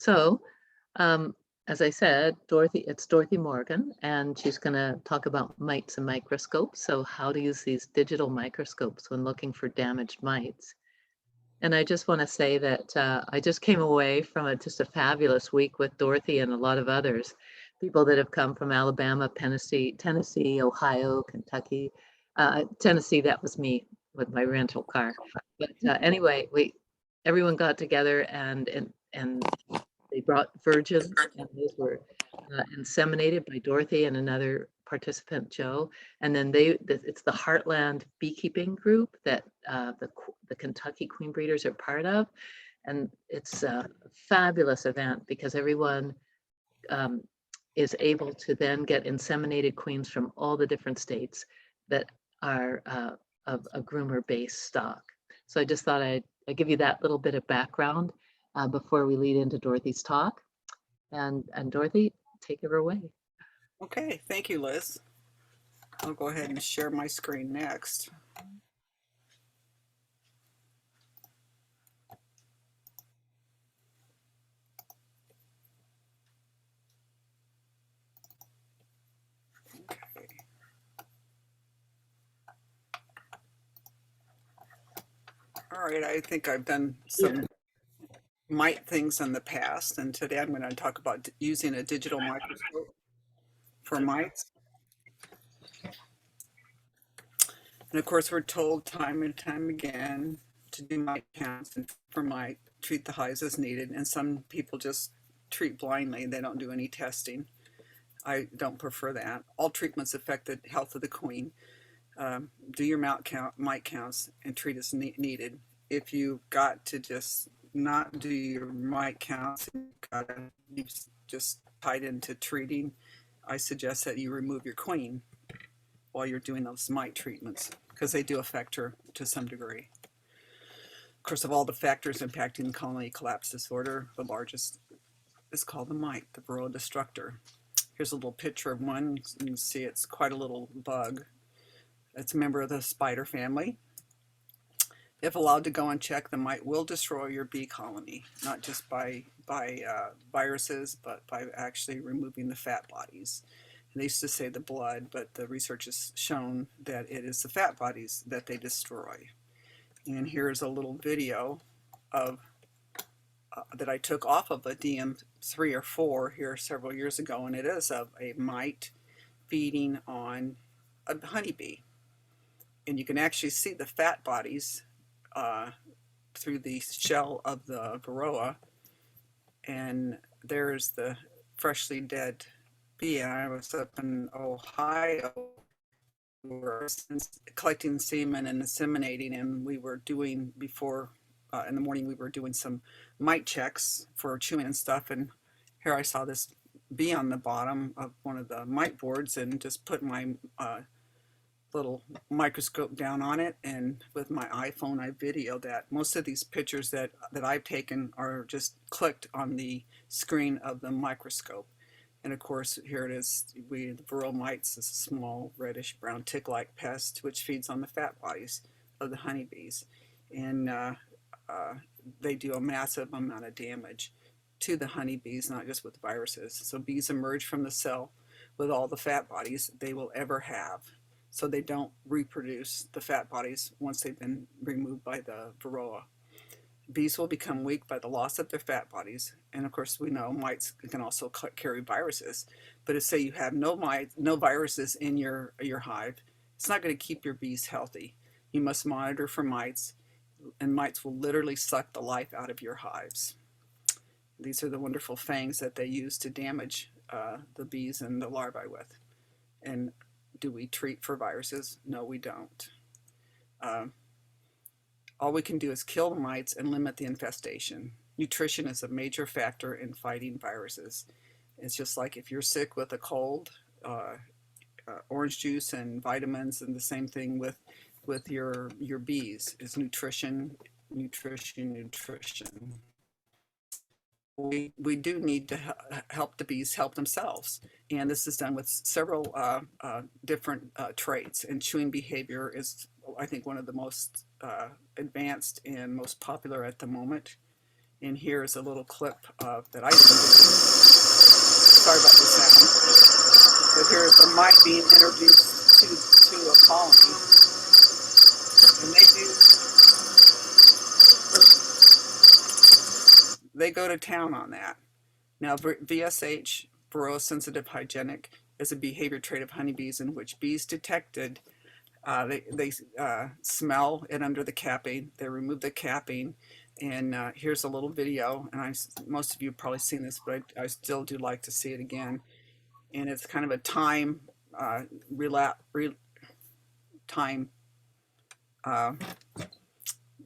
So, um, as I said, it's Dorothy Morgan, and she's going to talk about mites and microscopes. So, how to use these digital microscopes when looking for damaged mites. And I just want to say that I just came away from just a fabulous week with Dorothy and a lot of others, people that have come from Alabama, Tennessee, Ohio, Kentucky. Tennessee, that was me with my rental car. But anyway, everyone got together and they brought virgins, and those were inseminated by Dorothy and another participant, Joe. And then it's the Heartland Beekeeping Group that the Kentucky Queen Breeders are part of. And it's a fabulous event because everyone is able to then get inseminated queens from all the different states that are of a groomer-based stock. So I just thought I'd give you that little bit of background before we lead into Dorothy's talk. And Dorothy, take her away. Okay, thank you, Liz. I'll go ahead and share my screen next. Okay. All right, I think I've done some mite things in the past, and today I'm going to talk about using a digital microscope for mites. And of course, we're told time and time again to do mite counts and for mite, treat the hives as needed. And some people just treat blindly, they don't do any testing. I don't prefer that. All treatments affect the health of the queen. Do your mite counts, and treat as needed. If you've got to just not do your mite counts, you've just tied into treating, I suggest that you remove your queen while you're doing those mite treatments because they do affect her to some degree. Of course, of all the factors impacting the colony collapse disorder, the largest is called the mite, the Varroa Destructor. Here's a little picture of one. You can see it's quite a little bug. It's a member of the spider family. If allowed to go unchecked, the mite will destroy your bee colony, not just by viruses, but by actually removing the fat bodies. And they used to say the blood, but the research has shown that it is the fat bodies that they destroy. And here's a little video of that I took off of a DM3 or 4 here several years ago, and it is of a mite feeding on a honeybee. And you can actually see the fat bodies through the shell of the Varroa, and there's the freshly dead bee. And I was up in Ohio, we were collecting semen and inseminating, and we were doing before in the morning we were doing some mite checks for chewing and stuff, and here I saw this bee on the bottom of one of the mite boards and just put my little microscope down on it, and with my iPhone I videoed that. Most of these pictures that I've taken are just clicked on the screen of the microscope. And of course, here it is. The Varroa mites is a small reddish brown tick-like pest which feeds on the fat bodies of the honeybees, and they do a massive amount of damage to the honeybees, not just with viruses. So bees emerge from the cell with all the fat bodies they will ever have. So they don't reproduce the fat bodies once they've been removed by the Varroa. Bees will become weak by the loss of their fat bodies, and of course we know mites can also carry viruses. But if say you have no viruses in your hive, it's not going to keep your bees healthy. You must monitor for mites, and mites will literally suck the life out of your hives. These are the wonderful fangs that they use to damage the bees and the larvae with. And do we treat for viruses? No, we don't. All we can do is kill the mites and limit the infestation. Nutrition is a major factor in fighting viruses. It's just like if you're sick with a cold, orange juice and vitamins, and the same thing with your bees is nutrition. We do need to help the bees help themselves, and this is done with several different traits. And chewing behavior is, I think, one of the most advanced and most popular at the moment. And here's a little clip of that I did. Sorry about the sound. But here's a mite being introduced to a colony. And they go to town on that. Now, VSH, Varroa sensitive hygienic, is a behavior trait of honeybees in which bees detected, they smell it under the capping, they remove the capping, and here's a little video, and most of you have probably seen this, but I still do like to see it again. And it's kind of a time, time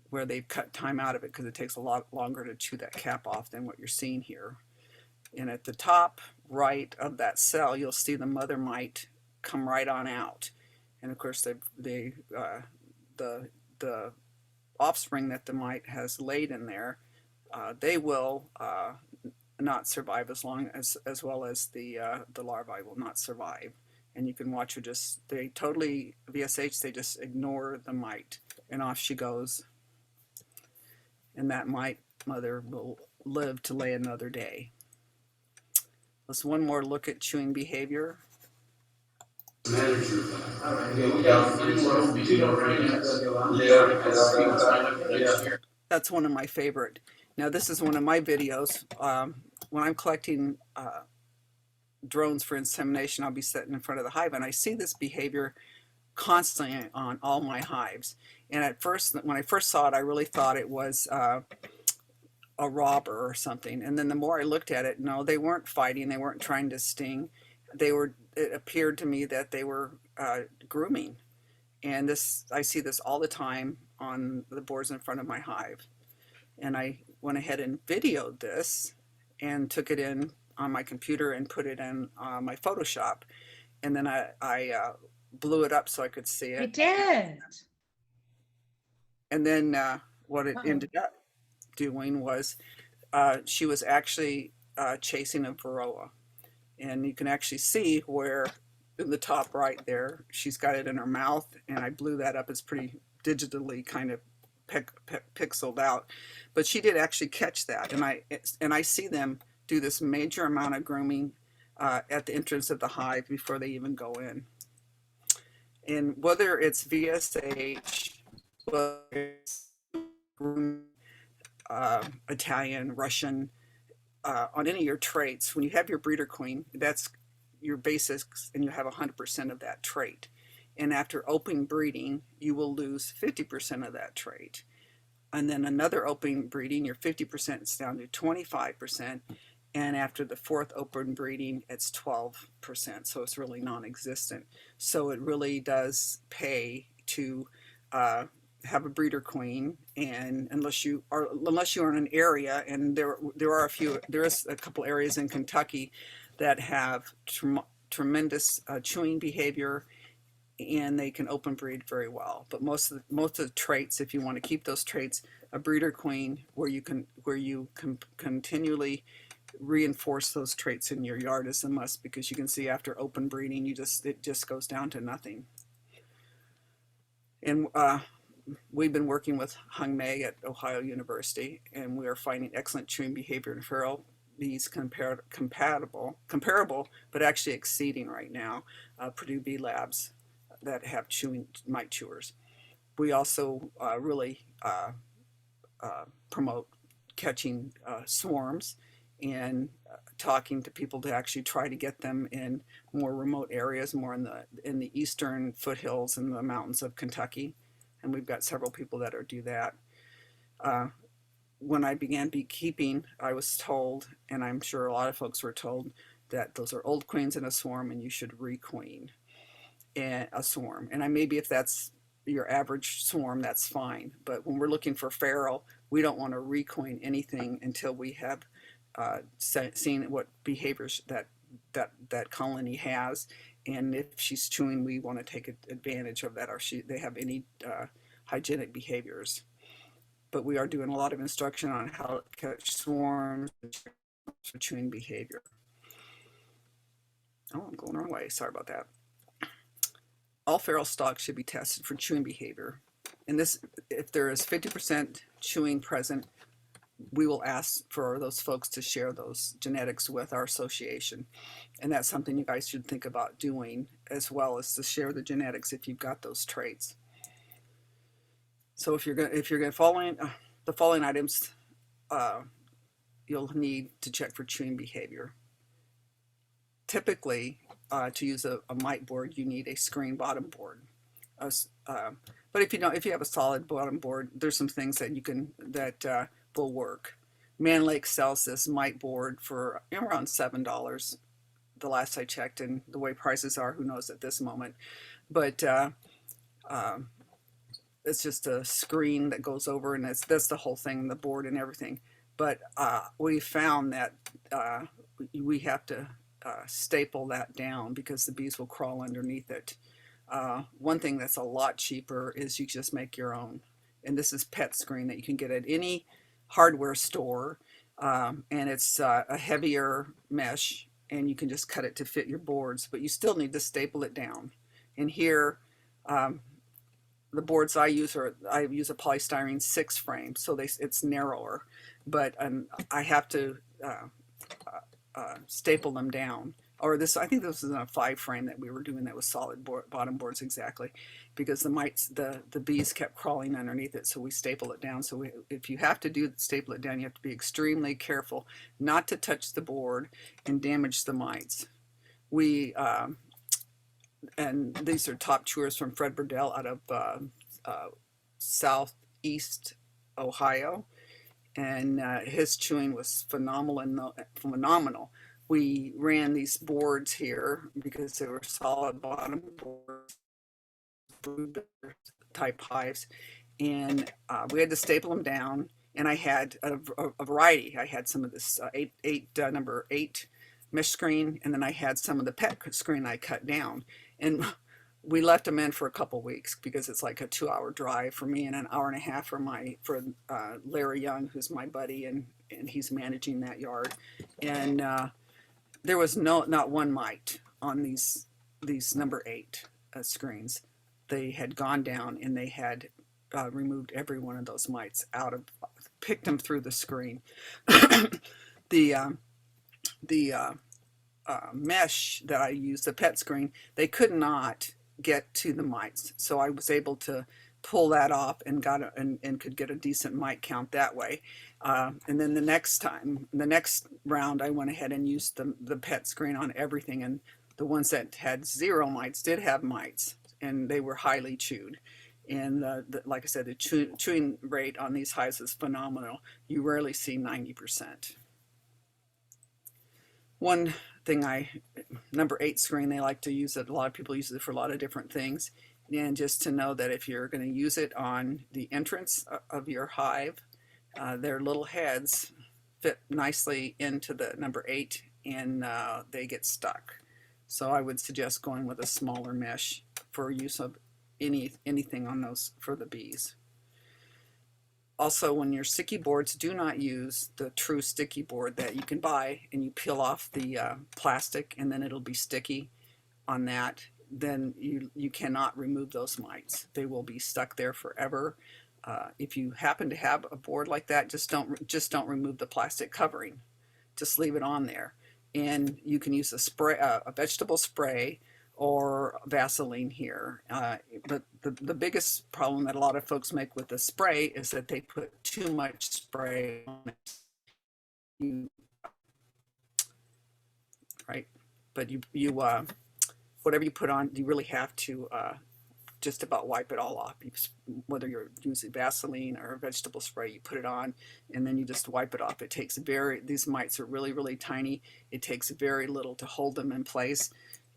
where they've cut time out of it because it takes a lot longer to chew that cap off than what you're seeing here. And at the top right of that cell, you'll see the mother mite come right on out. And of course, the offspring that the mite has laid in there, they will not survive as well as the larvae will not survive. And you can watch her they totally, VSH, they just ignore the mite, and off she goes. And that mite mother will live to lay another day. Let's one more look at chewing behavior. That's one of my favorite. Now this is one of my videos. When I'm collecting drones for insemination, I'll be sitting in front of the hive and I see this behavior constantly on all my hives. And at first, when I first saw it, I really thought it was a robber or something. And then the more I looked at it, no, they weren't fighting. They weren't trying to sting. It appeared to me that they were grooming. And I see this all the time on the boards in front of my hive. And I went ahead and videoed this and took it in on my computer and put it in my Photoshop. And then I blew it up so I could see it. I did. And then what it ended up doing was she was actually chasing a Varroa. And you can actually see where in the top right there, she's got it in her mouth, and I blew that up. It's pretty digitally kind of pixeled out. But she did actually catch that. And I see them do this major amount of grooming at the entrance of the hive before they even go in. And whether it's VSH, whether it's Italian, Russian, on any of your traits, when you have your breeder queen, that's your basics, and you have 100% of that trait. And after open breeding, you will lose 50% of that trait. And then another open breeding, your 50% is down to 25%. And after the fourth open breeding, it's 12%. So it's really non-existent. So it really does pay to have a breeder queen, and unless you are in an area, and there is a couple areas in Kentucky that have tremendous chewing behavior, and they can open breed very well. But most of the traits, if you want to keep those traits, a breeder queen where you can continually reinforce those traits in your yard is a must, because you can see after open breeding, it just goes down to nothing. And we've been working with Hung May at Ohio University, and we are finding excellent chewing behavior in feral bees comparable, but actually exceeding right now Purdue Bee Labs that have mite chewers. We also really promote catching swarms and talking to people to actually try to get them in more remote areas, more in the eastern foothills and the mountains of Kentucky. And we've got several people that do that. When I began beekeeping, I was told, and I'm sure a lot of folks were told, that those are old queens in a swarm and you should requeen a swarm. And maybe if that's your average swarm, that's fine. But when we're looking for feral, we don't want to requeen anything until we have seen what behaviors that colony has. And if she's chewing, we want to take advantage of that, or they have any hygienic behaviors. But we are doing a lot of instruction on how to catch swarms for chewing behavior. Oh, I'm going the wrong way. Sorry about that. All feral stocks should be tested for chewing behavior. And this, if there is 50% chewing present, we will ask for those folks to share those genetics with our association. And that's something you guys should think about doing, as well as to share the genetics if you've got those traits. So if you're going following the following items, you'll need to check for chewing behavior. Typically, to use a mite board, you need a screen bottom board. But if you have a solid bottom board, there's some things that will work. Man Lake sells this mite board for around $7 the last I checked, and the way prices are, who knows at this moment. But it's just a screen that goes over, and that's the whole thing, the board and everything. But we found that we have to staple that down because the bees will crawl underneath it. One thing that's a lot cheaper is you just make your own. And this is pet screen that you can get at any hardware store. And it's a heavier mesh, and you can just cut it to fit your boards, but you still need to staple it down. And here, the boards I use a polystyrene 6 frame, so it's narrower, but I have to staple them down. Or I think this was a 5 frame that we were doing that was solid bottom boards exactly, because the mites, the bees kept crawling underneath it, so we staple it down. So if you have to staple it down, you have to be extremely careful not to touch the board and damage the mites. And these are top chewers from Fred Burdell out of southeast Ohio, and his chewing was phenomenal. We ran these boards here because they were solid bottom boards, type hives, and we had to staple them down. And I had a variety. I had some of this number 8 mesh screen, and then I had some of the pet screen I cut down. And we left them in for a couple weeks because it's like a 2-hour drive for me and an hour and a half for Larry Young, who's my buddy, and he's managing that yard. And there was not one mite on these number 8 screens. They had gone down, and they had removed every one of those mites picked them through the screen. The mesh that I used, the pet screen, they could not get to the mites, so I was able to pull that off and could get a decent mite count that way. And then the next round, I went ahead and used the pet screen on everything, and the ones that had 0 mites did have mites, and they were highly chewed. And like I said, the chewing rate on these hives is phenomenal. You rarely see 90%. One thing, number 8 screen, they like to use it. A lot of people use it for a lot of different things. And just to know that if you're going to use it on the entrance of your hive, their little heads fit nicely into the number 8, and they get stuck. So I would suggest going with a smaller mesh for use of anything on those for the bees. Also, when your sticky boards, do not use the true sticky board that you can buy, and you peel off the plastic and then it'll be sticky on that. Then you cannot remove those mites. They will be stuck there forever. If you happen to have a board like that, just don't remove the plastic covering. Just leave it on there. And you can use a vegetable spray or Vaseline here. But the biggest problem that a lot of folks make with the spray is that they put too much spray on it. Right? But whatever you put on, you really have to just about wipe it all off. Whether you're using Vaseline or vegetable spray, you put it on and then you just wipe it off. These mites are really, really tiny. It takes very little to hold them in place.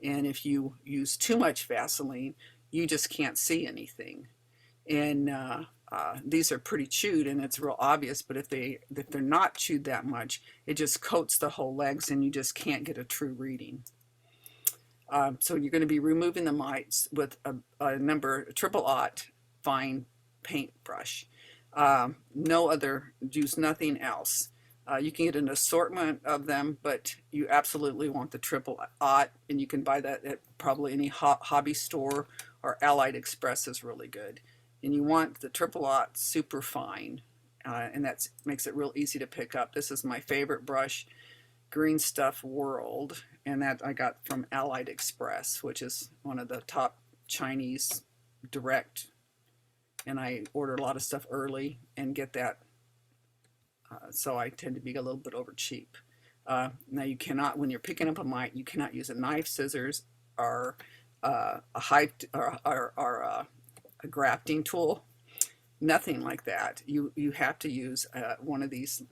And if you use too much Vaseline, you just can't see anything. And these are pretty chewed, and it's real obvious. But if they're not chewed that much, it just coats the whole legs, and you just can't get a true reading. So you're going to be removing the mites with a number 000 fine paintbrush. Use nothing else. You can get an assortment of them, but you absolutely want the 000, and you can buy that at probably any hobby store, or Allied Express is really good. And you want the 000 super fine, and that makes it real easy to pick up. This is my favorite brush, Green Stuff World, and that I got from Allied Express, which is one of the top Chinese direct, and I order a lot of stuff early and get that, so I tend to be a little bit over cheap. Now you cannot, when you're picking up a mite, you cannot use a knife, scissors, or a grafting tool. Nothing like that. You have to use one of these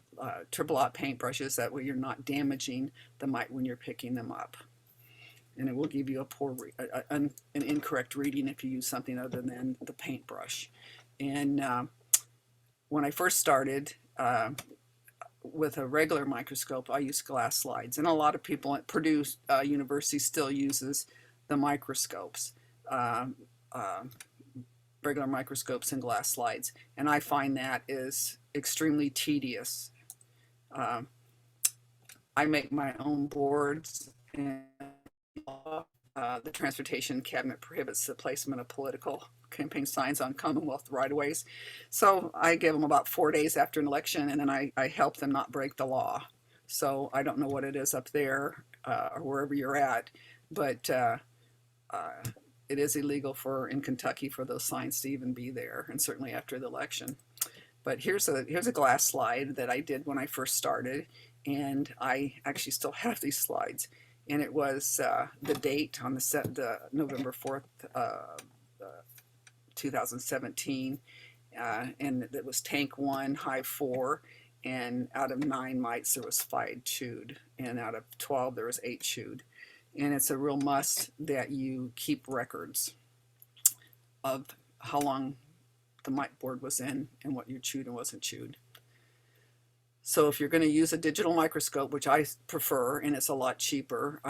triple aught paintbrushes. That way you're not damaging the mite when you're picking them up. And it will give you an incorrect reading if you use something other than the paintbrush. And when I first started with a regular microscope, I used glass slides. And a lot of people at Purdue University still uses the microscopes. Regular microscopes and glass slides, and I find that is extremely tedious. I make my own boards, and the transportation cabinet prohibits the placement of political campaign signs on Commonwealth right-of-ways, so I give them about 4 days after an election, and then I help them not break the law. So I don't know what it is up there or wherever you're at, but it is illegal in Kentucky for those signs to even be there, and certainly after the election. But here's a glass slide that I did when I first started, and I actually still have these slides. And it was the date on the November 4th, 2017, and it was tank 1, hive 4, and out of 9 mites there was 5 chewed, and out of 12 there was 8 chewed. And it's a real must that you keep records of how long the mite board was in and what you chewed and wasn't chewed. So if you're going to use a digital microscope, which I prefer, and it's a lot cheaper,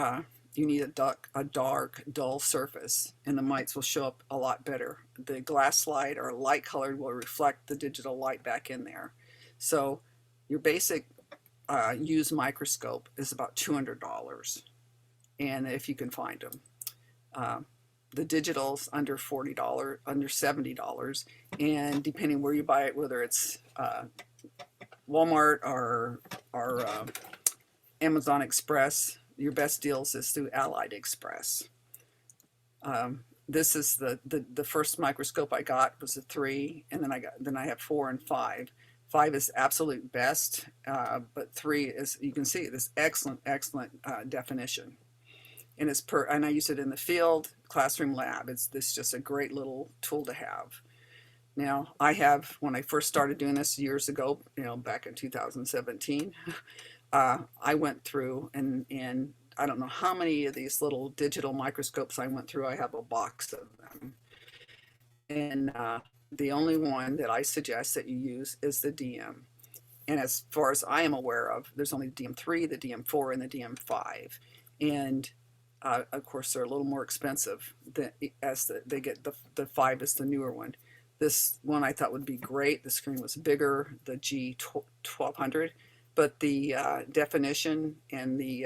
you need a dark, dull surface, and the mites will show up a lot better. The glass slide or light colored will reflect the digital light back in there. So your basic used microscope is about $200. And if you can find them. The digital's under $40, under $70, and depending where you buy it, whether it's Walmart or Amazon Express, your best deals is through Allied Express. This is the first microscope I got was a 3, and then I have 4 and 5. 5 is absolute best, but 3 is, you can see this excellent definition. And and I use it in the field, classroom, lab. It's just a great little tool to have. Now, when I first started doing this years ago, back in 2017, I went through and I don't know how many of these little digital microscopes I went through. I have a box of them. And the only one that I suggest that you use is the DM. And as far as I am aware of, there's only the DM3, the DM4, and the DM5. And of course, they're a little more expensive as they get the 5 is the newer one. This one I thought would be great. The screen was bigger, the G1200, but the definition and the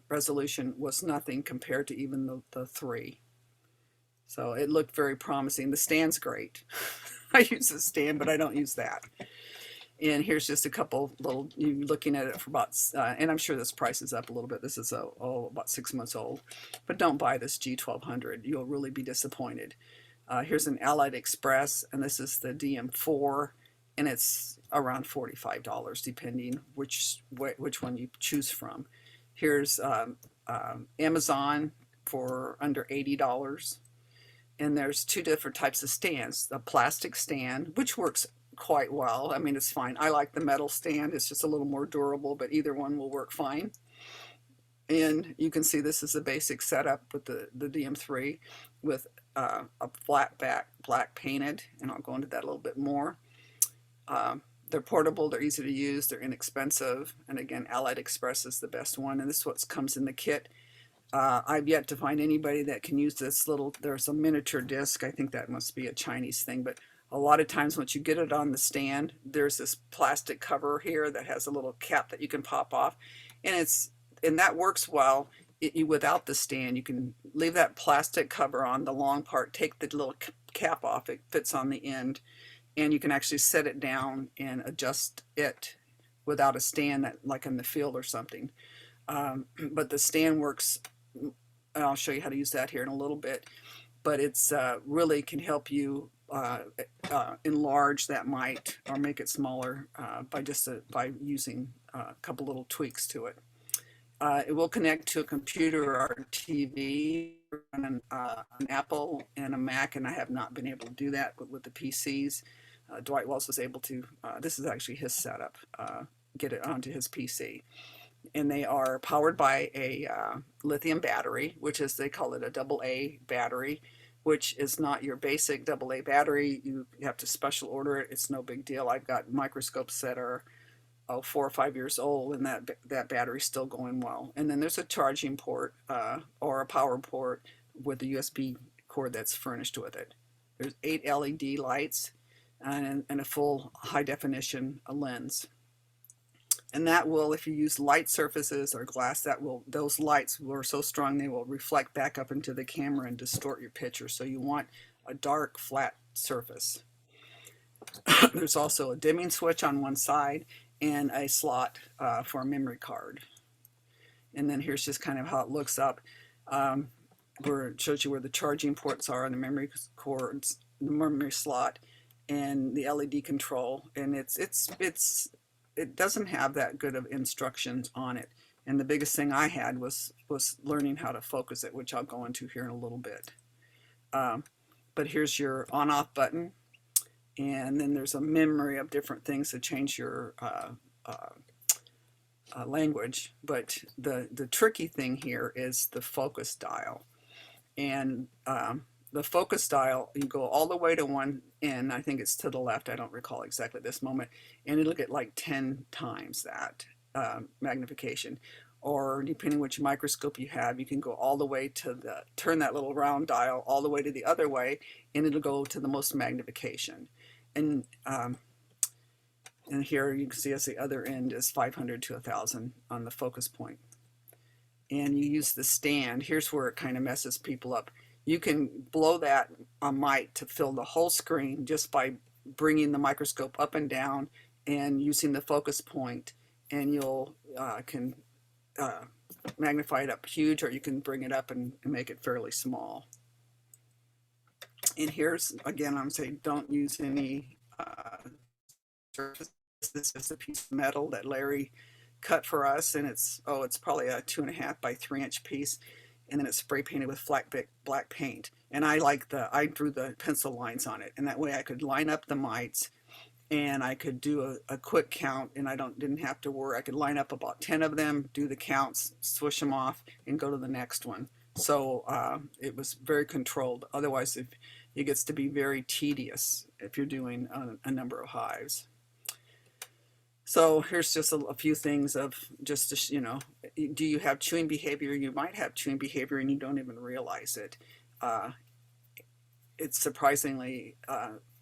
resolution was nothing compared to even the 3. So it looked very promising. The stand's great. I use the stand, but I don't use that. And here's just a couple little, you looking at it for about, and I'm sure this price is up a little bit. This is about 6 months old, but don't buy this G1200. You'll really be disappointed. Here's an Allied Express, and this is the DM4, and it's around $45, depending which one you choose from. Here's Amazon for under $80. And there's 2 different types of stands. The plastic stand, which works quite well. I mean, it's fine. I like the metal stand. It's just a little more durable, but either one will work fine. And you can see this is the basic setup with the DM3 with a flat back, black painted, and I'll go into that a little bit more. They're portable, they're easy to use, they're inexpensive, and again, Allied Express is the best one, and this is what comes in the kit. I've yet to find anybody that can use this there's a miniature disc. I think that must be a Chinese thing, but a lot of times once you get it on the stand, there's this plastic cover here that has a little cap that you can pop off, and that works well. Without the stand, you can leave that plastic cover on the long part, take the little cap off. It fits on the end, and you can actually set it down and adjust it without a stand, that like in the field or something. But the stand works, and I'll show you how to use that here in a little bit, but it's really can help you enlarge that mite or make it smaller by using a couple little tweaks to it. It will connect to a computer or a TV, an Apple and a Mac, and I have not been able to do that with the PCs. Dwight Wells was able to, this is actually his setup, get it onto his PC. And they are powered by a lithium battery, which is, they call it a AA battery, which is not your basic AA battery. You have to special order it. It's no big deal. I've got microscopes that are 4 or 5 years old, and that battery's still going well. And then there's a charging port or a power port with a USB cord that's furnished with it. There's 8 LED lights and a full high definition lens. And that will, if you use light surfaces or glass, those lights are so strong they will reflect back up into the camera and distort your picture. So you want a dark, flat surface. There's also a dimming switch on one side and a slot for a memory card. And then here's just kind of how it looks up. Where it shows you where the charging ports are and the memory cords, the memory slot, and the LED control. And it doesn't have that good of instructions on it. And the biggest thing I had was learning how to focus it, which I'll go into here in a little bit. But here's your on-off button. And then there's a memory of different things to change your language. But the tricky thing here is the focus dial. And the focus dial, you go all the way to one end. I think it's to the left. I don't recall exactly this moment. And it'll get like 10 times that magnification. Or depending which microscope you have, you can go all the way to turn that little round dial all the way to the other way, and it'll go to the most magnification. And here you can see as the other end is 500 to 1,000 on the focus point. And you use the stand. Here's where it kind of messes people up. You can blow that mite to fill the whole screen just by bringing the microscope up and down and using the focus point, and you'll can magnify it up huge, or you can bring it up and make it fairly small. And here's, again, I'm saying don't use any surface. This is a piece of metal that Larry cut for us, and it's probably a 2.5 by 3 inch piece, and then it's spray painted with black paint. And I drew the pencil lines on it, and that way I could line up the mites, and I could do a quick count, and I didn't have to worry. I could line up about 10 of them, do the counts, swish them off, and go to the next one. So it was very controlled. Otherwise, it gets to be very tedious if you're doing a number of hives. So here's just a few things of just to, do you have chewing behavior? You might have chewing behavior and you don't even realize it. It's surprisingly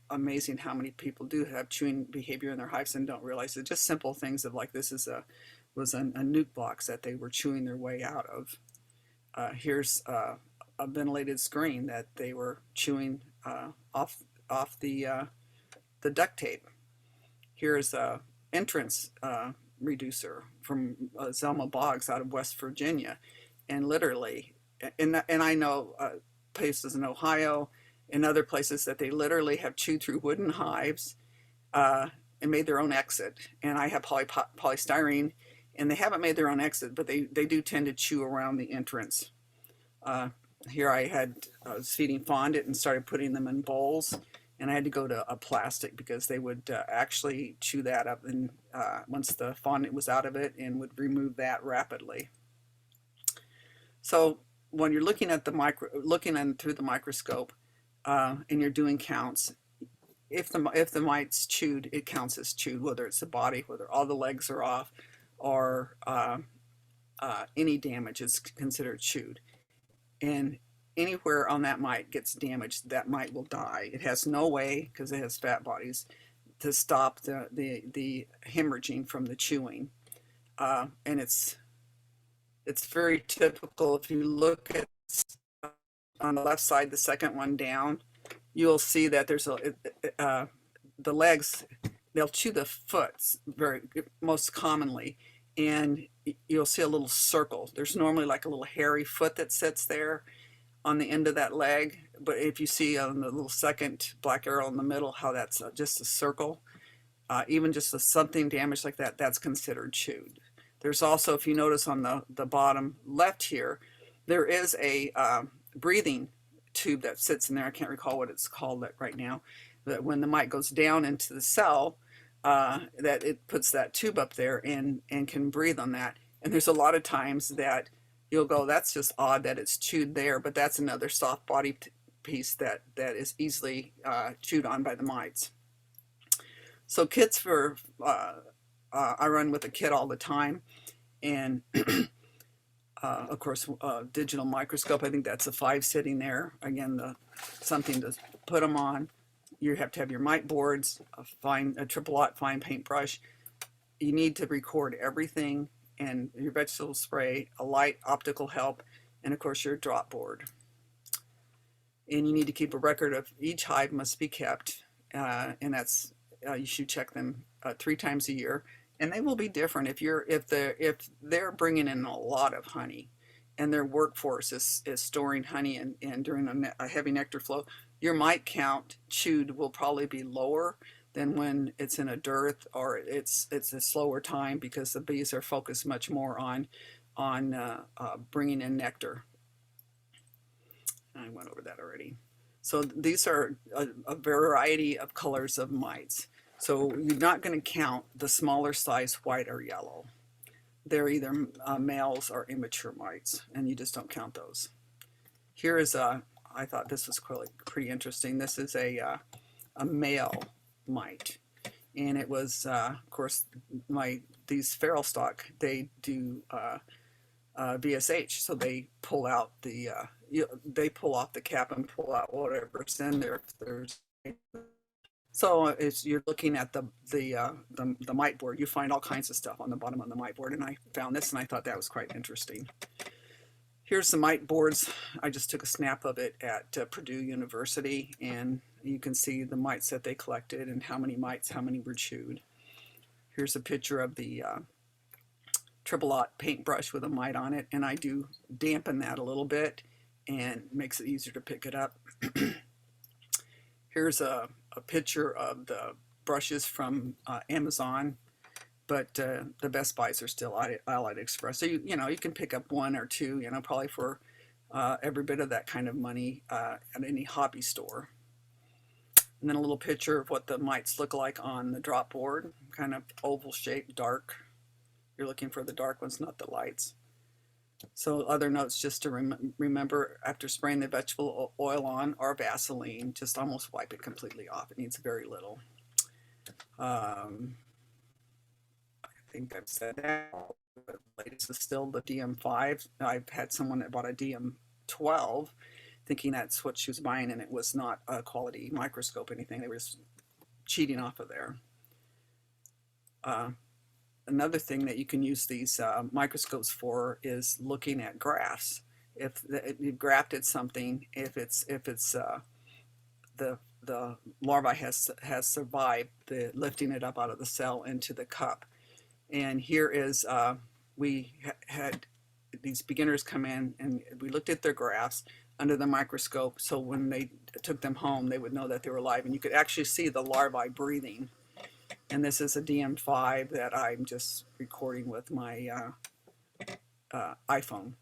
amazing how many people do have chewing behavior in their hives and don't realize it. Just simple things of like this was a nuke box that they were chewing their way out of. Here's a ventilated screen that they were chewing off the duct tape. Here's a entrance reducer from Zelma Boggs out of West Virginia, and literally, and I know places in Ohio and other places that they literally have chewed through wooden hives and made their own exit. And I have polystyrene, and they haven't made their own exit, but they do tend to chew around the entrance. Here I was feeding fondant and started putting them in bowls, and I had to go to a plastic because they would actually chew that up, and once the fondant was out of it, and would remove that rapidly. So when you're looking at through the microscope and you're doing counts, if the mite's chewed, it counts as chewed, whether it's the body, whether all the legs are off, or any damage is considered chewed. And anywhere on that mite gets damaged, that mite will die. It has no way, because it has fat bodies, to stop the hemorrhaging from the chewing. And it's very typical. If you look at on the left side, the second one down, you'll see that there's the legs, they'll chew the foots very most commonly, and you'll see a little circle. There's normally like a little hairy foot that sits there on the end of that leg, but if you see on the little second black arrow in the middle how that's just a circle, even just something damaged like that, that's considered chewed. There's also, if you notice on the bottom left here, there is a breathing tube that sits in there. I can't recall what it's called right now. That when the mite goes down into the cell, that it puts that tube up there and can breathe on that. And there's a lot of times that you'll go, that's just odd that it's chewed there, but that's another soft body piece that is easily chewed on by the mites. So kits for, I run with a kit all the time, and of course, digital microscope. I think that's a 5 sitting there. Again, something to put them on. You have to have your mite boards, a triple-aught fine paintbrush. You need to record everything, and your vegetable spray, a light, optical help, and of course your drop board. And you need to keep a record of each hive must be kept, and that's you should check them 3 times a year. And they will be different if they're bringing in a lot of honey, and their workforce is storing honey and during a heavy nectar flow. Your mite count chewed will probably be lower than when it's in a dearth or it's a slower time, because the bees are focused much more on bringing in nectar. I went over that already. So these are a variety of colors of mites. So you're not going to count the smaller size white or yellow. They're either males or immature mites, and you just don't count those. Here is I thought this was pretty interesting. This is a male mite, and it was of course these feral stock, they do VSH, so they pull out they pull off the cap and pull out whatever's in there. So you're looking at the mite board. You find all kinds of stuff on the bottom of the mite board, and I found this and I thought that was quite interesting. Here's some mite boards. I just took a snap of it at Purdue University, and you can see the mites that they collected and how many were chewed. Here's a picture of the triple-aught paintbrush with a mite on it, and I do dampen that a little bit and it makes it easier to pick it up. Here's a picture of the brushes from Amazon, but the best buys are still Allied Express. So you can pick up 1 or 2, probably for every bit of that kind of money at any hobby store. And then a little picture of what the mites look like on the drop board, kind of oval shaped, dark. You're looking for the dark ones, not the lights. So other notes just to remember, after spraying the vegetable oil on or Vaseline, just almost wipe it completely off. It needs very little. I think I've said that. The latest is still the DM5. I've had someone that bought a DM12 thinking that's what she was buying, and it was not a quality microscope or anything. They were just cheating off of there. Another thing that you can use these microscopes for is looking at grafts. If you've grafted something, if it's the larvae has survived the lifting it up out of the cell into the cup. And here is we had these beginners come in and we looked at their grafts under the microscope, so when they took them home they would know that they were alive, and you could actually see the larvae breathing. And this is a DM5 that I'm just recording with my iPhone.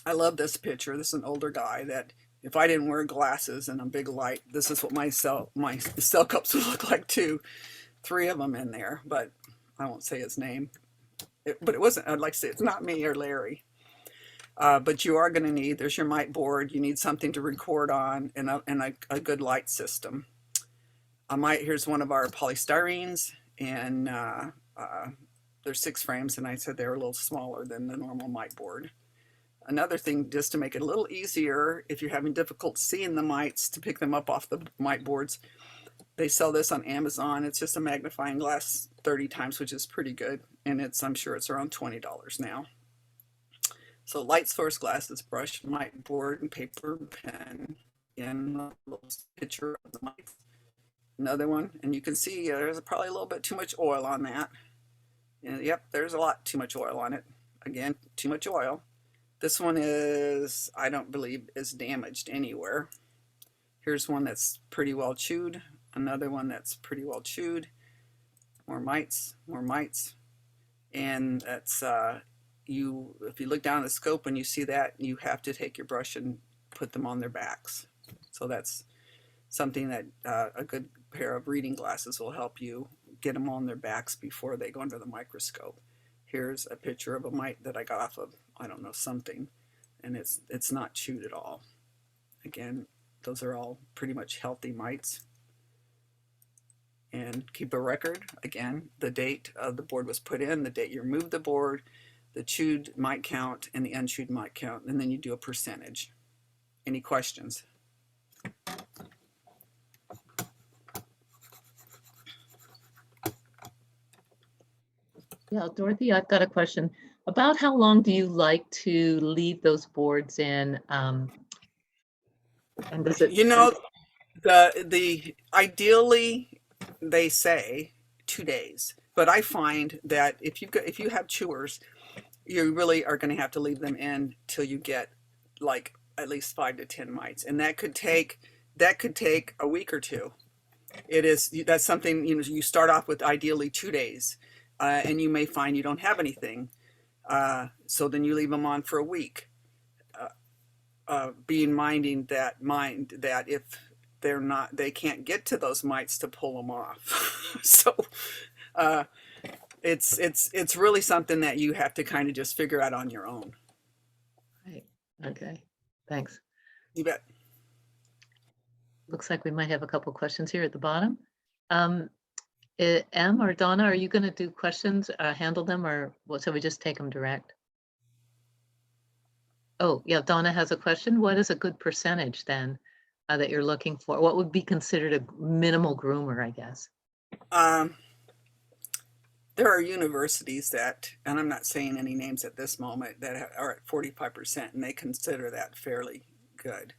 I love this picture. This is an older guy that, if I didn't wear glasses and a big light, this is what my cell cups would look like too. 3 of them in there, but I won't say his name. But it wasn't, I'd like to say it's not me or Larry. But you are going to need, there's your mite board. You need something to record on, and a good light system. Here's one of our polystyrenes, and there's 6 frames, and I said they're a little smaller than the normal mite board. Another thing, just to make it a little easier, if you're having difficulty seeing the mites, to pick them up off the mite boards, they sell this on Amazon. It's just a magnifying glass 30 times, which is pretty good, and I'm sure it's around $20 now. So light source glasses, brush, mite board, and paper, pen. in a little picture of the mites. Another one, and you can see there's probably a little bit too much oil on that. And yep, there's a lot too much oil on it. Again, too much oil. This one is, I don't believe, is damaged anywhere. Here's one that's pretty well chewed. Another one that's pretty well chewed. More mites, more mites. And that's, if you look down the scope and you see that, you have to take your brush and put them on their backs. So that's something that a good pair of reading glasses will help you get them on their backs before they go under the microscope. Here's a picture of a mite that I got off of, I don't know, something, and it's not chewed at all. Again, those are all pretty much healthy mites. And keep a record, again, the date the board was put in, the date you removed the board, the chewed mite count, and the unchewed mite count, and then you do a percentage. Any questions? Yeah, Dorothy, I've got a question. About how long do you like to leave those boards in? And does it? You know, the ideally they say 2 days, but I find that if you have chewers, you really are going to have to leave them in till you get like at least 5 to 10 mites, and that could take a week or two. That's something, you start off with ideally 2 days, and you may find you don't have anything, so then you leave them on for a week, minding that if they can't get to those mites to pull them off. So it's really something that you have to kind of just figure out on your own. Right. Okay. Thanks. You bet. Looks like we might have a couple questions here at the bottom. Em or Donna, are you going to do questions, handle them, or what? Shall we just take them direct? Oh, yeah, Donna has a question. What is a good percentage then that you're looking for? What would be considered a minimal groomer, I guess? There are universities that, and I'm not saying any names at this moment, that are at 45%, and they consider that fairly good.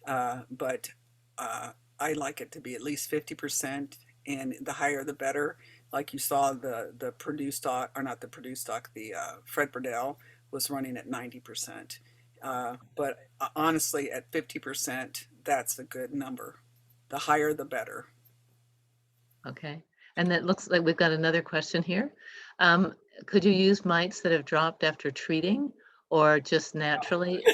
But I like it to be at least 50%, and the higher the better. Like you saw, the Purdue stock, or not the Purdue stock, the Fred Burdell was running at 90%. But honestly, at 50%, that's a good number. The higher, the better. Okay. And that looks like we've got another question here. Could you use mites that have dropped after treating, or just naturally?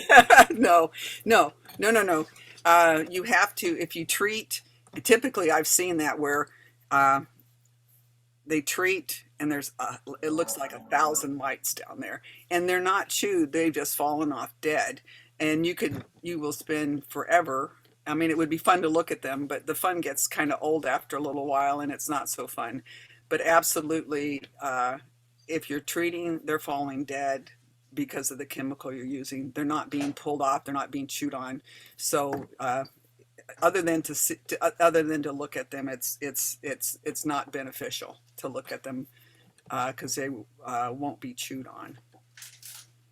No. You have to, if you treat, typically I've seen that where they treat and it looks like 1,000 mites down there, and they're not chewed, they've just fallen off dead. And you will spend forever. I mean, it would be fun to look at them, but the fun gets kind of old after a little while, and it's not so fun. But absolutely, if you're treating, they're falling dead because of the chemical you're using. They're not being pulled off. They're not being chewed on. So other than to look at them, it's not beneficial to look at them because they won't be chewed on.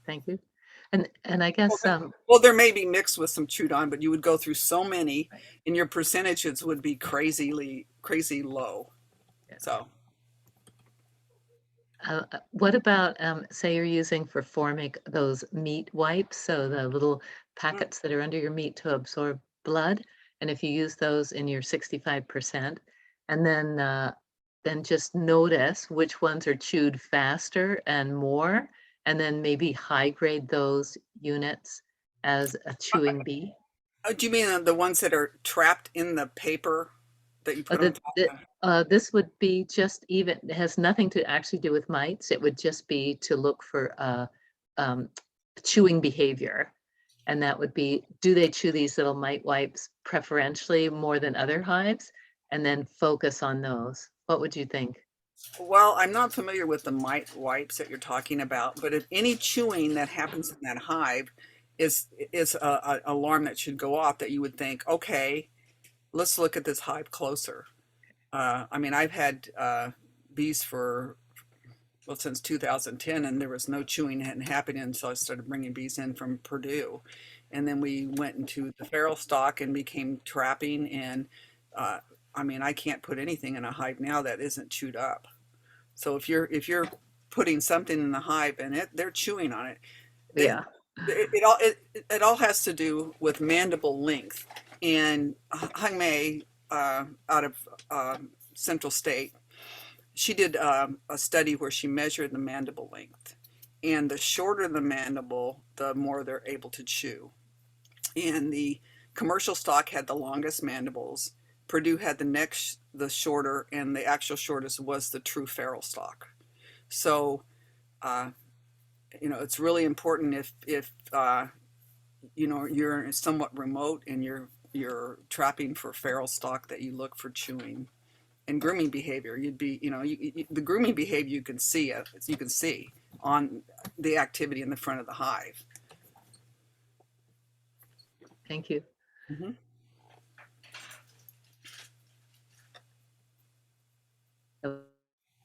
Thank you. And I guess well, there may be mixed with some chewed on, but you would go through so many, and your percentages would be crazy low. Yeah. So what about say you're using for formic those meat wipes, so the little packets that are under your meat to absorb blood, and if you use those in your 65%, and then just notice which ones are chewed faster and more, and then maybe high grade those units as a chewing bee. Do you mean the ones that are trapped in the paper that you put on top? This would be just even, it has nothing to actually do with mites. It would just be to look for chewing behavior. And that would be, do they chew these little mite wipes preferentially more than other hives? And then focus on those. What would you think? Well, I'm not familiar with the mite wipes that you're talking about, but if any chewing that happens in that hive is a alarm that should go off, that you would think, okay, let's look at this hive closer. I mean, I've had bees for well, since 2010, and there was no chewing hadn't happened, and so I started bringing bees in from Purdue, and then we went into the feral stock and became trapping. And uh, I mean, I can't put anything in a hive now that isn't chewed up. So if you're putting something in the hive and they're chewing on it, it Yeah. it all has to do with mandible length. And Hung Mei, out of Central State, she did a study where she measured the mandible length, and the shorter the mandible, the more they're able to chew. And the commercial stock had the longest mandibles. Purdue had the shorter, and the actual shortest was the true feral stock. So, uh, it's really important if you're somewhat remote and you're trapping for feral stock, that you look for chewing and grooming behavior. You'd be, the grooming behavior you can see on the activity in the front of the hive. Thank you. Mm-hmm.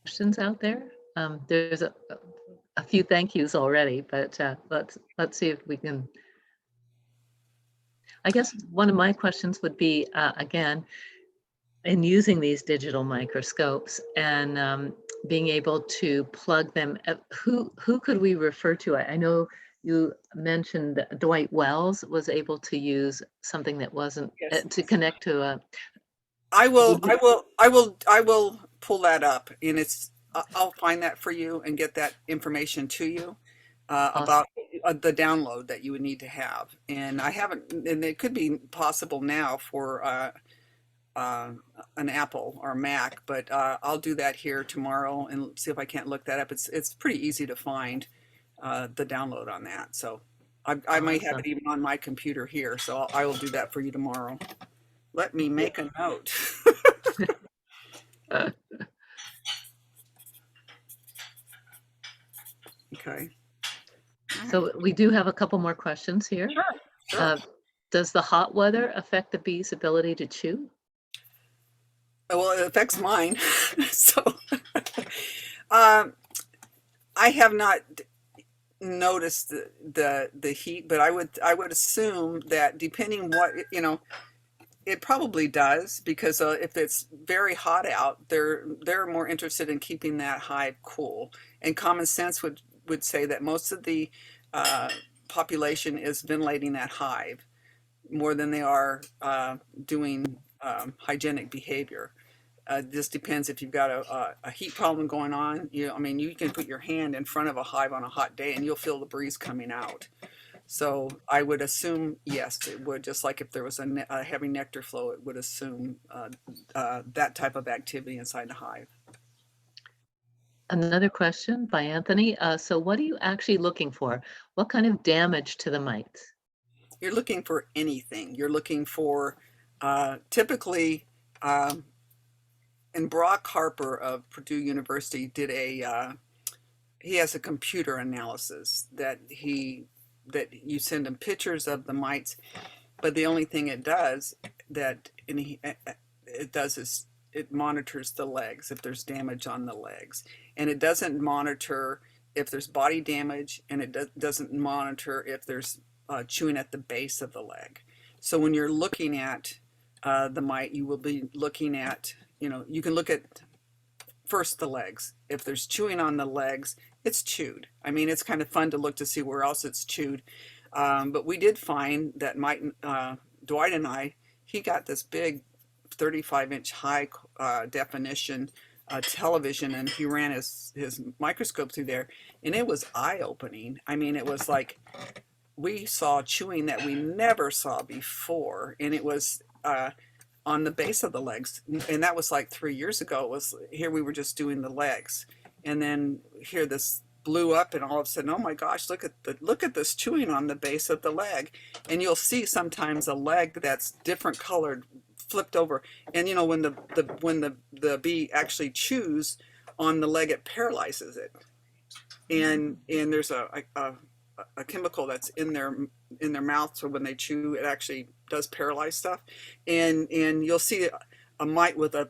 Questions out there? There's a few thank yous already, but let's see if we can. I guess one of my questions would be, again, in using these digital microscopes and being able to plug them, who could we refer to? I know you mentioned that Dwight Wells was able to use something that wasn't Yes. to connect to a. I will pull that up, and I'll find that for you and get that information to you Awesome. about the download that you would need to have. And I haven't, and it could be possible now for an Apple or Mac, but I'll do that here tomorrow and see if I can't look that up. It's pretty easy to find the download on that. So I might have it Awesome. even on my computer here. So I will do that for you tomorrow. Let me make a note. Okay. So we do have a couple more questions here. Sure. Does the hot weather affect the bee's ability to chew? Well, it affects mine. So um, I have not noticed the heat, but I would assume that depending what it probably does, because if it's very hot out, they're more interested in keeping that hive cool. And common sense would say that most of the uh, population is ventilating that hive more than they are doing hygienic behavior. This depends if you've got a heat problem going on. I mean, you can put your hand in front of a hive on a hot day and you'll feel the breeze coming out. So I would assume, yes, it would, just like if there was a heavy nectar flow, it would assume that type of activity inside the hive. Another question by Anthony. So what are you actually looking for? What kind of damage to the mites? You're looking for anything. You're looking for typically, and Brock Harper of Purdue University did he has a computer analysis that you send him pictures of the mites, but the only thing it does is it monitors the legs, if there's damage on the legs, and it doesn't monitor if there's body damage, and it doesn't monitor if there's chewing at the base of the leg. So when you're looking at the mite, you will be looking at, you can look at first the legs. If there's chewing on the legs, it's chewed. I mean, it's kind of fun to look to see where else it's chewed. But we did find that Dwight and he got this big 35-inch high definition television, and he ran his microscope through there, and it was eye-opening. I mean, it was like we saw chewing that we never saw before, and it was on the base of the legs, and that was like 3 years ago. It was here, we were just doing the legs, and then here this blew up, and all of a sudden, oh my gosh, look at this chewing on the base of the leg. And you'll see sometimes a leg that's different colored flipped over, and when the bee actually chews on the leg, it paralyzes it, and there's a chemical that's in their mouth, so when they chew, it actually does paralyze stuff. And you'll see a mite with a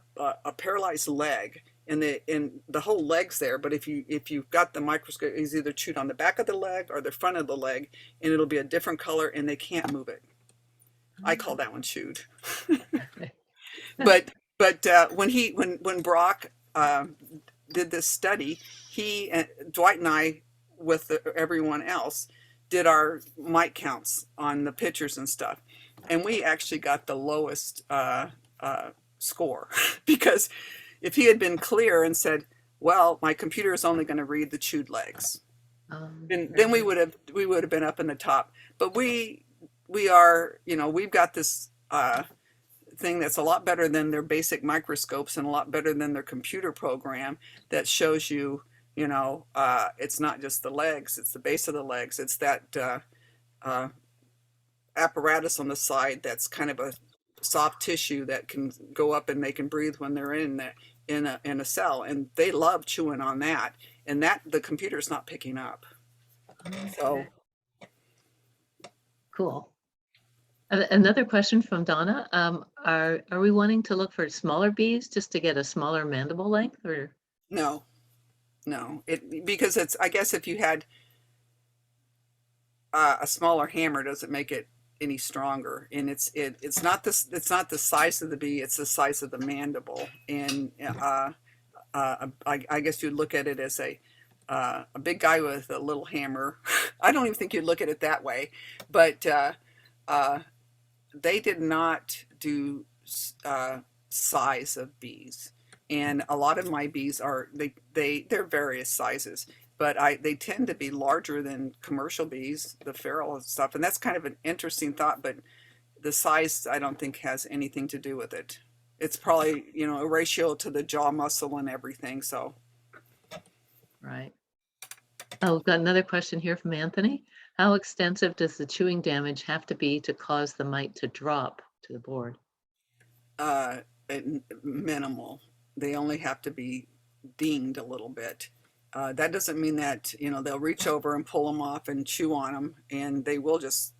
paralyzed leg, and the whole leg's there. But if you've got the microscope, it's either chewed on the back of the leg or the front of the leg, and it'll be a different color, and they can't move it. I call that one chewed. but when Brock did this study, he Dwight and I, with everyone else, did our mite counts on the pictures and stuff, and we actually got the lowest score because if he had been clear and said, "Well, my computer is only going to read the chewed legs," then we would have been up in the top. But we are, we've got this thing that's a lot better than their basic microscopes and a lot better than their computer program that shows you, it's not just the legs, it's the base of the legs, it's that apparatus on the side that's kind of a soft tissue that can go up and they can breathe when they're in a cell, and they love chewing on that, and that the computer's not picking up. So cool. Another question from Donna. Are we wanting to look for smaller bees just to get a smaller mandible length, or? No, because it's, I guess if you had a smaller hammer, doesn't make it any stronger, and it's not the size of the bee, it's the size of the mandible, and I guess you'd look at it as a big guy with a little hammer. I don't even think you'd look at it that way, but they did not do size of bees, and a lot of my bees are they're various sizes, but they tend to be larger than commercial bees, the feral stuff, and that's kind of an interesting thought. But the size, I don't think, has anything to do with it. It's probably a ratio to the jaw muscle and everything. So, right. Oh, we've got another question here from Anthony. How extensive does the chewing damage have to be to cause the mite to drop to the board? Minimal. They only have to be dinged a little bit. That doesn't mean that they'll reach over and pull them off and chew on them, and they will just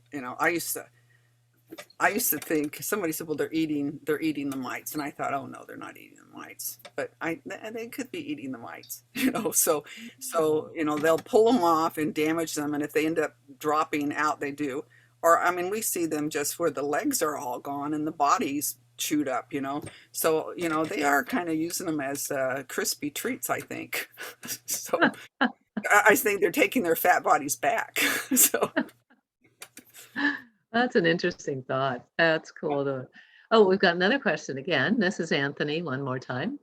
I used to think, somebody said, well, they're eating the mites, and I thought, oh no, they're not eating the mites, but they could be eating the mites, so they'll pull them off and damage them, and if they end up dropping out, they do. Or I mean, we see them just where the legs are all gone and the body's chewed up, so they are kind of using them as crispy treats, I think. So I think they're taking their fat bodies back. So that's an interesting thought. That's cool. Oh, we've got another question again. This is Anthony one more time.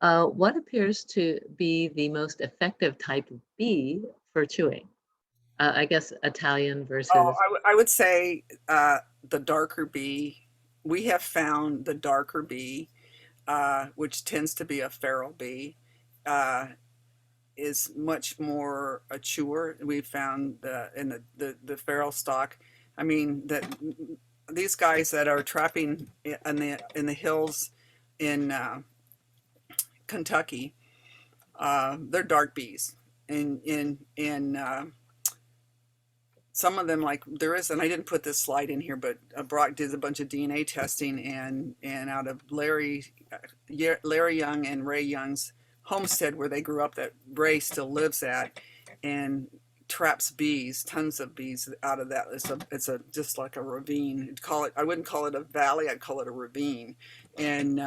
What appears to be the most effective type of bee for chewing? I guess Italian versus. I would say the darker bee. We have found the darker bee, which tends to be a feral bee, is much more a chewer. We found in the feral stock. I mean, that these guys that are trapping in the hills in Kentucky, they're dark bees, and some of them, like there is, and I didn't put this slide in here, but Brock did a bunch of DNA testing, and out of Larry Young and Ray Young's homestead where they grew up, that Ray still lives at, and traps bees, tons of bees out of that. It's just like a ravine. I wouldn't call it a valley, I'd call it a ravine. And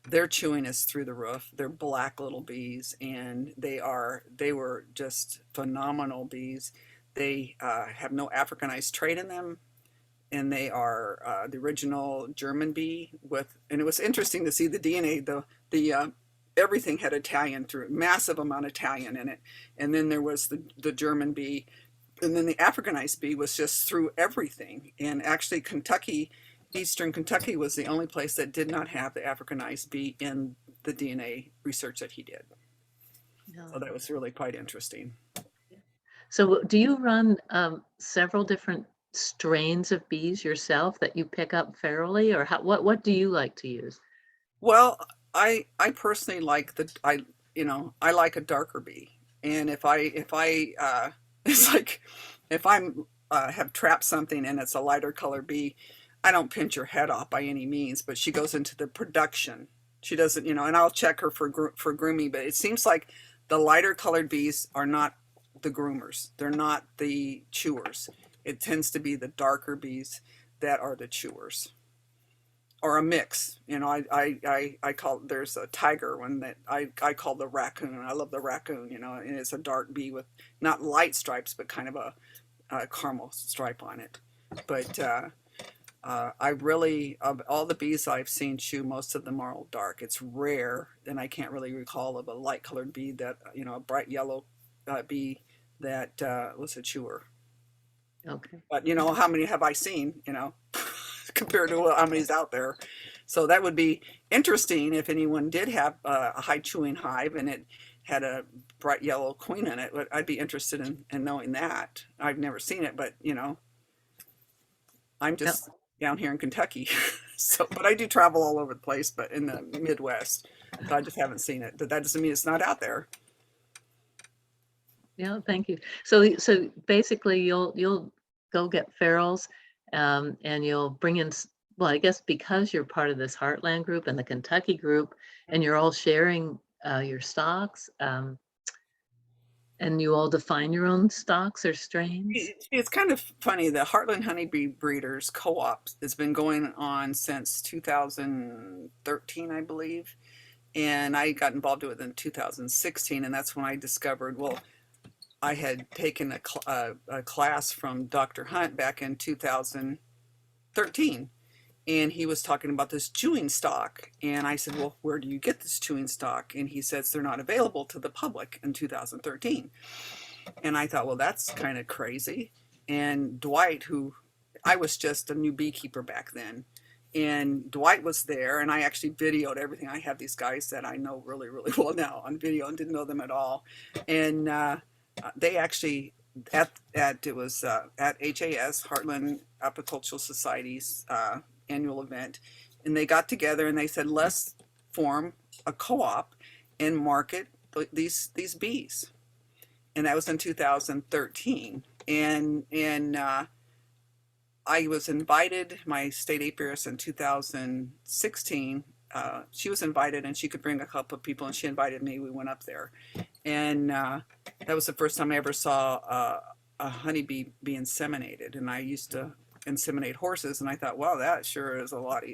their chewing is through the roof. They're black little bees, and they were just phenomenal bees. They have no Africanized trait in them, and they are the original German bee and it was interesting to see the DNA, the everything had Italian through it, massive amount of Italian in it. And then there was the German bee, and then the Africanized bee was just through everything. And actually Eastern Kentucky was the only place that did not have the Africanized bee in the DNA research that he did. No. So that was really quite interesting. So do you run several different strains of bees yourself that you pick up ferally, or what do you like to use? Well, I personally like I like a darker bee, and if I it's like if I'm have trapped something and it's a lighter color bee, I don't pinch her head off by any means, but she goes into the production She doesn't, and I'll check her for grooming, but it seems like the lighter colored bees are not the groomers. They're not the chewers. It tends to be the darker bees that are the chewers, or a mix. I call, there's a tiger one that I call the raccoon. I love the raccoon, and it's a dark bee with not light stripes, but kind of a caramel stripe on it. But I really, of all the bees I've seen chew, most of them are all dark. It's rare, and I can't really recall of a light colored bee that, a bright yellow bee that was a chewer. Okay. But, how many have I seen, compared to how many's out there? So that would be interesting if anyone did have a high chewing hive and it had a bright yellow queen in it. But I'd be interested in knowing that. I've never seen it, but, I'm just down here in Kentucky. So, but I do travel all over the place, but in the Midwest, so I just haven't seen it. But that doesn't mean it's not out there. Yeah, thank you. So basically, you'll go get ferals, and you'll bring in. Well, I guess because you're part of this Heartland group and the Kentucky group, and you're all sharing your stocks, and you all define your own stocks or strains. It's kind of funny. The Heartland Honeybee Breeders Co-op has been going on since 2013, I believe. And I got involved with it in 2016, and that's when I discovered, well, I had taken a class from Dr. Hunt back in 2013, and he was talking about this chewing stock. And I said, well, where do you get this chewing stock? And he says they're not available to the public in 2013. And I thought, well, that's kind of crazy. And Dwight, who I was just a new beekeeper back then, and Dwight was there, and I actually videoed everything. I have these guys that I know really, really well now on video and didn't know them at all. And they actually, at HAS, Heartland Apicultural Society's annual event, and they got together and they said, let's form a co-op and market these bees. And that was in 2013. And I was invited, my state apiarist in 2016, she was invited and she could bring a couple of people, and she invited me. We went up there. And that was the first time I ever saw a honeybee be inseminated. And I used to inseminate horses, and I thought, wow, that sure is a lot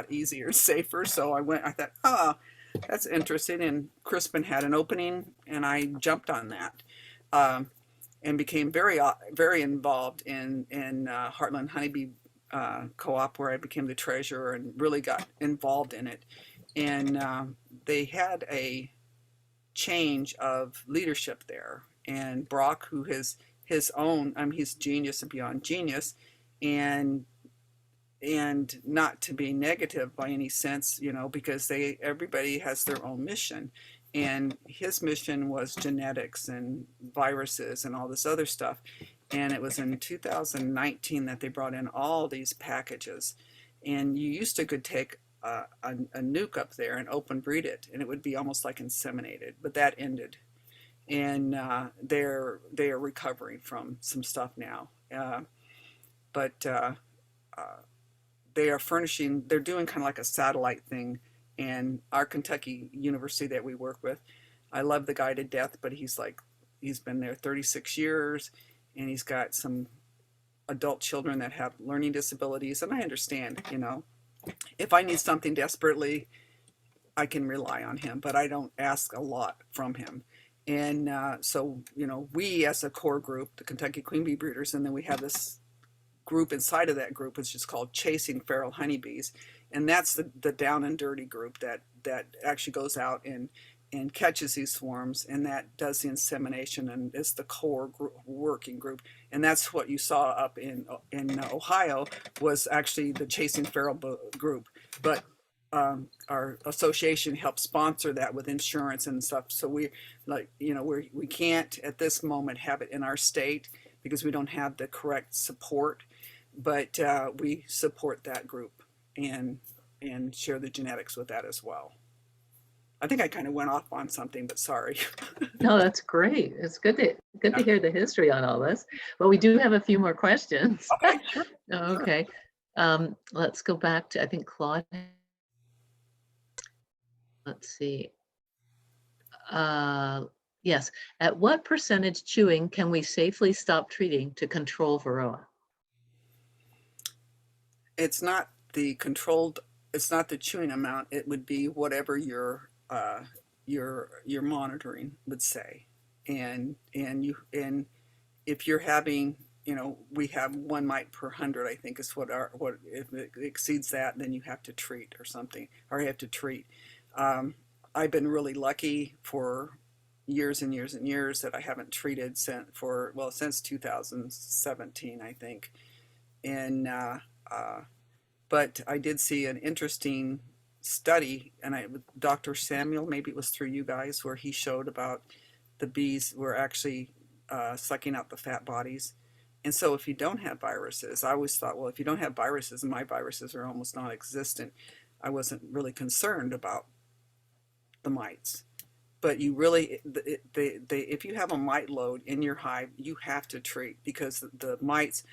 easier and safer. So I thought, that's interesting. And Crispin had an opening, and I jumped on that. And became very involved in Heartland Honeybee Co-op, where I became the treasurer and really got involved in it. And they had a change of leadership there. And Brock, who has his own, he's genius and beyond genius, and not to be negative by any sense, because everybody has their own mission. And his mission was genetics and viruses and all this other stuff. And it was in 2019 that they brought in all these packages. And you used to could take a nuke up there and open breed it, and it would be almost like inseminated. But that ended. And they are recovering from some stuff now. But they are furnishing, they're doing kind of like a satellite thing. And our Kentucky university that we work with, I love the guy to death, but he's been there 36 years, and he's got some adult children that have learning disabilities. And I understand, if I need something desperately, I can rely on him, but I don't ask a lot from him. And so, we as a core group, the Kentucky Queen Bee Breeders, and then we have this group inside of that group, which is called Chasing Feral Honeybees. And that's the down and dirty group that actually goes out and catches these swarms, and that does the insemination, and is the core working group. And that's what you saw up in Ohio, was actually the Chasing Feral group. But our association helped sponsor that with insurance and stuff. So we can't at this moment have it in our state because we don't have the correct support, but we support that group and share the genetics with that as well. I think I kind of went off on something, but sorry. No, that's great. It's good to hear the history on all this. But we do have a few more questions. Okay, sure. Okay. Let's go back to, I think, Claude. let's see. Yes, at what percentage chewing can we safely stop treating to control Varroa? It's not the controlled, it's not the chewing amount. It would be whatever your monitoring would say. And if you're having, we have one mite per 100, I think is what if it exceeds that, then you have to treat or something, or you have to treat. Um, I've been really lucky for years and years and years that I haven't treated since 2017, I think. And uh, but I did see an interesting study, and Dr. Samuel, maybe it was through you guys, where he showed about the bees were actually sucking out the fat bodies. And so, if you don't have viruses, I always thought, well, if you don't have viruses, and my viruses are almost non-existent, I wasn't really concerned about the mites. But you really, if you have a mite load in your hive, you have to treat, because the mites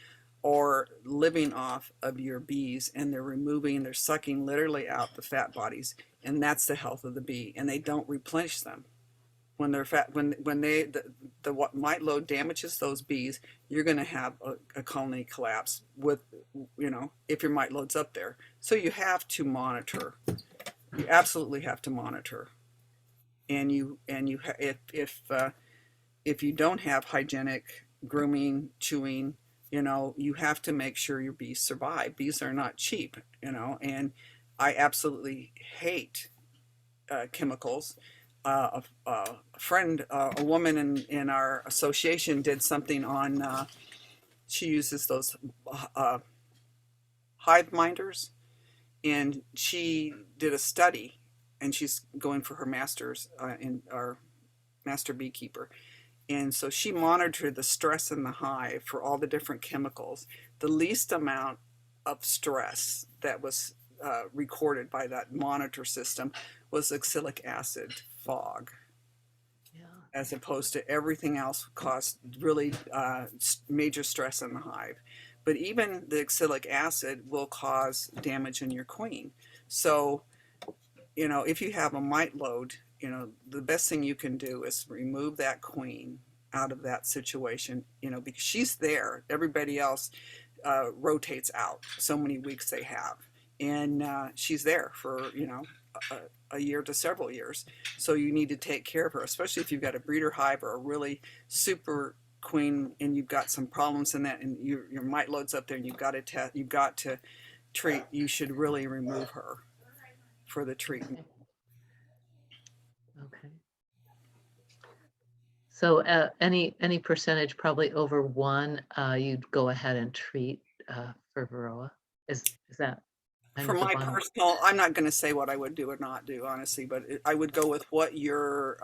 are living off of your bees, and they're sucking literally out the fat bodies, and that's the health of the bee, and they don't replenish them. When they're fat, when the mite load damages those bees, you're going to have a colony collapse with, if your mite load's up there. So you have to monitor. You absolutely have to monitor. If you don't have hygienic grooming, chewing, you have to make sure your bees survive. Bees are not cheap, and I absolutely hate chemicals. A woman in our association did something on, she uses those uh, hive minders, and she did a study, and she's going for her master's in our master beekeeper. And so she monitored the stress in the hive for all the different chemicals. The least amount of stress that was recorded by that monitor system was oxalic acid fog, Yeah. as opposed to everything else caused really major stress in the hive. But even the oxalic acid will cause damage in your queen. So, if you have a mite load, the best thing you can do is remove that queen out of that situation, because she's there. Everybody else rotates out so many weeks they have. And she's there for, a year to several years. So you need to take care of her, especially if you've got a breeder hive or a really super queen and you've got some problems in that, and your mite load's up there, and you've got to treat. You should really remove her for the treatment. Okay. So any percentage, probably over one, you'd go ahead and treat for Varroa. Is that kind For of the my bottom? personal, I'm not going to say what I would do or not do, honestly, but I would go with what your